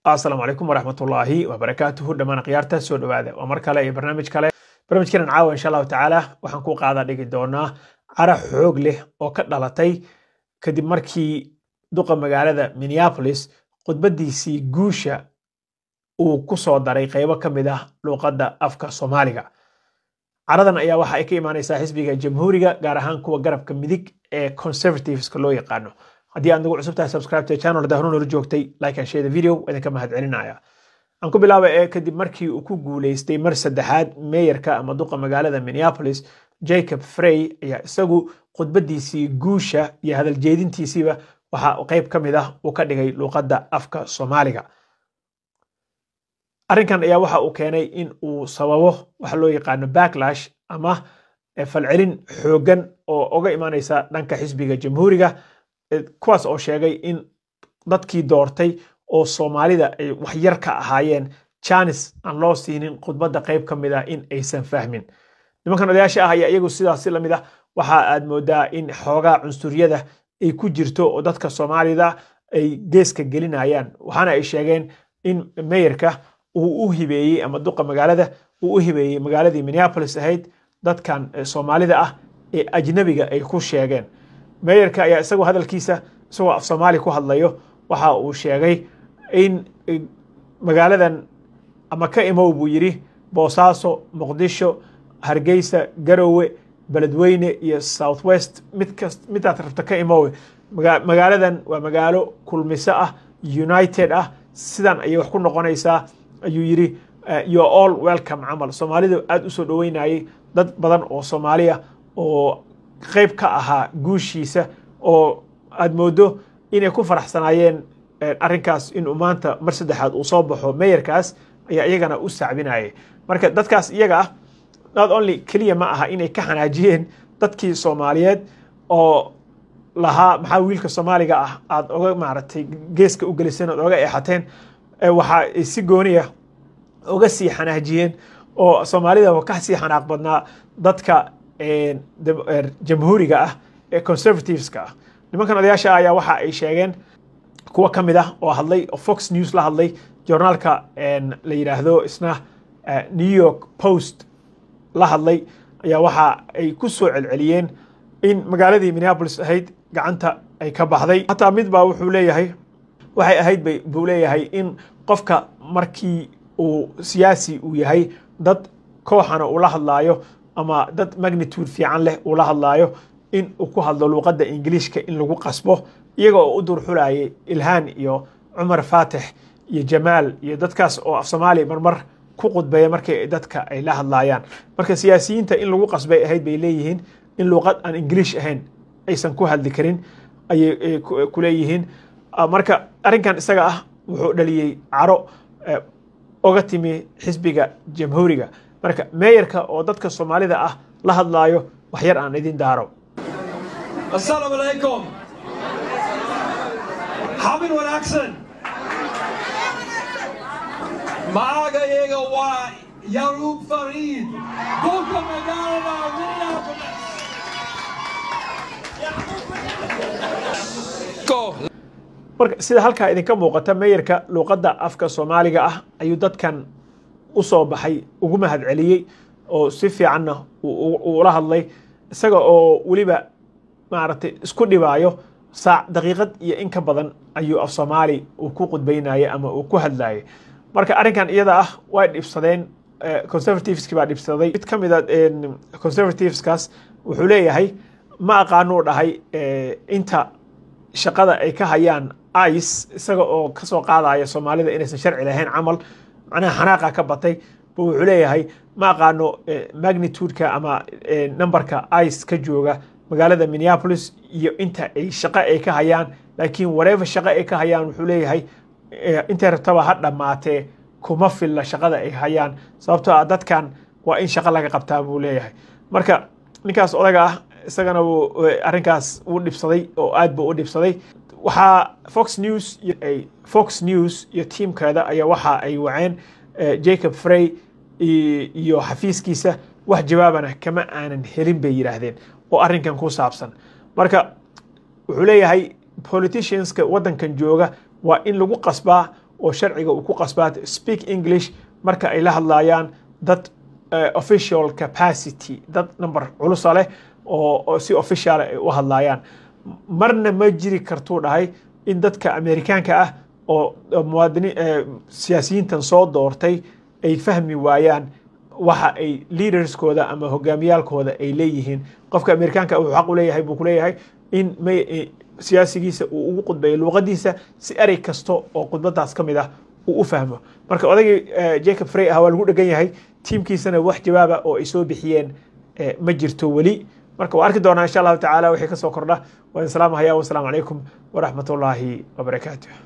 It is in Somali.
السلام عليكم ورحمة الله وبركاته دمان قيارته سو دواده ومر kale iyo barnaamij kale barnaamijkan caawa insha Allah taala waxaan ku qaada dhigi doonaa cara xoog leh oo ka dhalatay kadib markii duqa magaalada Minneapolis khudbadiisii guusha uu ku soo daray qaybo kamid ah luqadda afka Soomaaliga caradan ayaa waxa ay ka imaanaysaa xisbiga jamhuuriga gaar ahaan kuwa garabka midig ee conservatives ka loo yaqaano haddii aad nagu cusub tahay subscribe to channel dahruun hor joogtay like and share the video idinka mahadcelinaya aan ku bilaabay kadib markii uu ku guuleystay mar saddexaad mayorka ama duqa magaalada Minneapolis Jacob Frey ayaa isagu khudbadiisii guusha iyo hadal jeedintiisiiba waxa qayb kamid ah uu ka dhigay luqadda afka Soomaaliga arrinkan ayaa waxa uu keenay in uu sababo waxa loo yaqaan backlash ama falcelin xoogan oo uga imaanaysa dhanka xisbiga jamhuuriga kuwaas oo sheegay in dadkii doortay oo Soomaalida ay wax yar ka ahaayeen chance aan loo siinin khudbadda qayb kamid ah in aysan fahmin nimankan odayaasha ah ayaa iyagu sidaas la mid ah waxa aad moodaa in xoogaa cunsuriyada ay ku jirto oo dadka Soomaalida ay geeska gelinayaan waxaana ay sheegeen in mayorka uu u hibeeyay ama duqa magaalada uu u hibeeyay magaaladii Minneapolis ahayd dadkan Soomaalida ah ee ajnabiga ay ku sheegeen mayorka ayaa isagu hadalkiisa isagoo af Soomaali ku hadlayo waxa uu sheegay in magaaladan ama ka imow buu yiri Boosaaso Muqdisho Hargeysa Garowe Beledweyne iyo Southwest mid aad rabta ka imow magaaladan waa magaalo kulmisa ah united ah sidan ay wax ku noqonaysaa ayuu yiri you are all welcome amal Soomaalidu aad u soo dhaweynayay dad badan oo Soomaaliya oo qayb ka ahaa guushiisa oo aad moodo inay ku faraxsanaayeen arrinkaas in uu maanta mar saddexaad uu soo baxo mayorkaas ayaa iyagana u saacbinayay marka dadkaas iyaga ah not only kaliya ma aha inay ka xanaajiyeen dadkii Soomaaliyeed oo lahaa maxaa wiilka Soomaaliga ah aad uga maartay geeska u galiseen oo uga eexateen waxa ay si gooniya uga sii xanaajiyeen oo Soomaalida ka sii xanaaq badnaa dadka jamhuuriga ah ee conservatives-ka ah nimankan odayaasha ayaa waxa ay sheegeen kuwa kamid ah oo hadlay Fox News la hadlay journalka la yiraahdo isna New York Post la hadlay ayaa waxa ay ku soo celceliyeen in magaaladii Minneapolis ahayd gacanta ay ka baxday hatta mid baa wuxuu leeyahay waxay ahayd buu leeyahay in qofka markii uu siyaasi uu yahay dad kooxana uu la hadlaayo ama dad magnitude fiican leh uu la hadlaayo in uu ku hadlo luqadda Ingiriiska in lagu qasbo iyaga oo u durxulayay Ilhaan iyo Umar Faatix iyo Jamaal iyo dadkaas oo af Soomaali marmar ku qudbaya markay dadka ay la hadlayaan marka siyaasiyiinta in lagu qasbay ahayd bay leeyihiin in luqad aan Ingiriis ahayn aysan ku hadli karin ay ku leeyihiin marka arrinkan isaga ah wuxuu dhaliyay caro oga timi xisbiga jamhuuriga marka mayorka oo dadka Soomaalida ah la hadlaayo wax yar aan idin daaro Assalamu alaykum Habin wanaagsan Magacayga waa Yaroub Farid duqa magaalada Minneapolis marka sida halka idinka muuqata mayorka luqadda afka Soomaaliga ah ayuu dadkan u soo baxay ugu mahadceliyay oo si fiican uu la hadlay isaga oo waliba maartay isku dhibaayo saac daqiiqad iyo in ka badan ayuu af Soomaali uu ku qudbaynayay ama uu ku hadlayay marka arrinkan iyada ah way dhibsadeen conservatives-ki baa dhibsaday mid kamid ah conservatives-kaas wuxuu leeyahay ma aqaano dhahay inta shaqada ay ka hayaan ICE isaga oo ka soo qaadaya Soomaalida inaysan sharci lahayn camal macnaha xanaaqa ka batay wuxuu leeyahay ma aqaano magnitude-ka ama numberka ICE ka jooga magaalada Minneapolis iyo inta ay shaqo ay ka hayaan laakiin whatever shaqo ay ka hayaan wuxuu leeyahay inta rabtaba ha dhamaatee kuma filla shaqada ay hayaan sababtoo ah dadkan waa in shaqo laga qabtaa buu leeyahay marka ninkaas odaga ah isagana arrinkaas uu dhibsaday oo aad buu u dhibsaday waxa Fox News iyo teamkeeda ayaa waxa ay waceen Jacob Frey iyo xafiiskiisa wax jawaabana kama aanan helin bay yiraahdeen oo arrinkan ku saabsan marka wuxuu leeyahay politicians-ka wadankan jooga waa in lagu qasbaa oo sharciga uu ku qasbaa speak English marka ay la hadlayaan dad official capacity dad number culus leh oo si official ay u hadlayaan marna ma jiri karto dhahay in dadka Amerikaanka ah oo muwaadiniin siyaasiyiintan soo doortay ay fahmi waayaan waxa ay leaderskooda ama hogaamiyaalkooda ay leeyihiin qofka Amerikaanka uu xaq u leeyahay buu ku leeyahay in siyaasigiisa uu ugu qudbeeyo luqadiisa si eray kasto oo qudbadaas kamid ah uu u fahmo marka odagii Jacob Frey ah waa lagu dhagan yahay teamkiisana wax jawaaba oo ay soo bixiyeen ma jirto wali marka waa arki doonaa insha Allah taala wixii ka soo kordha wa salaam alaykum wa rahmatullahi wa barakatuh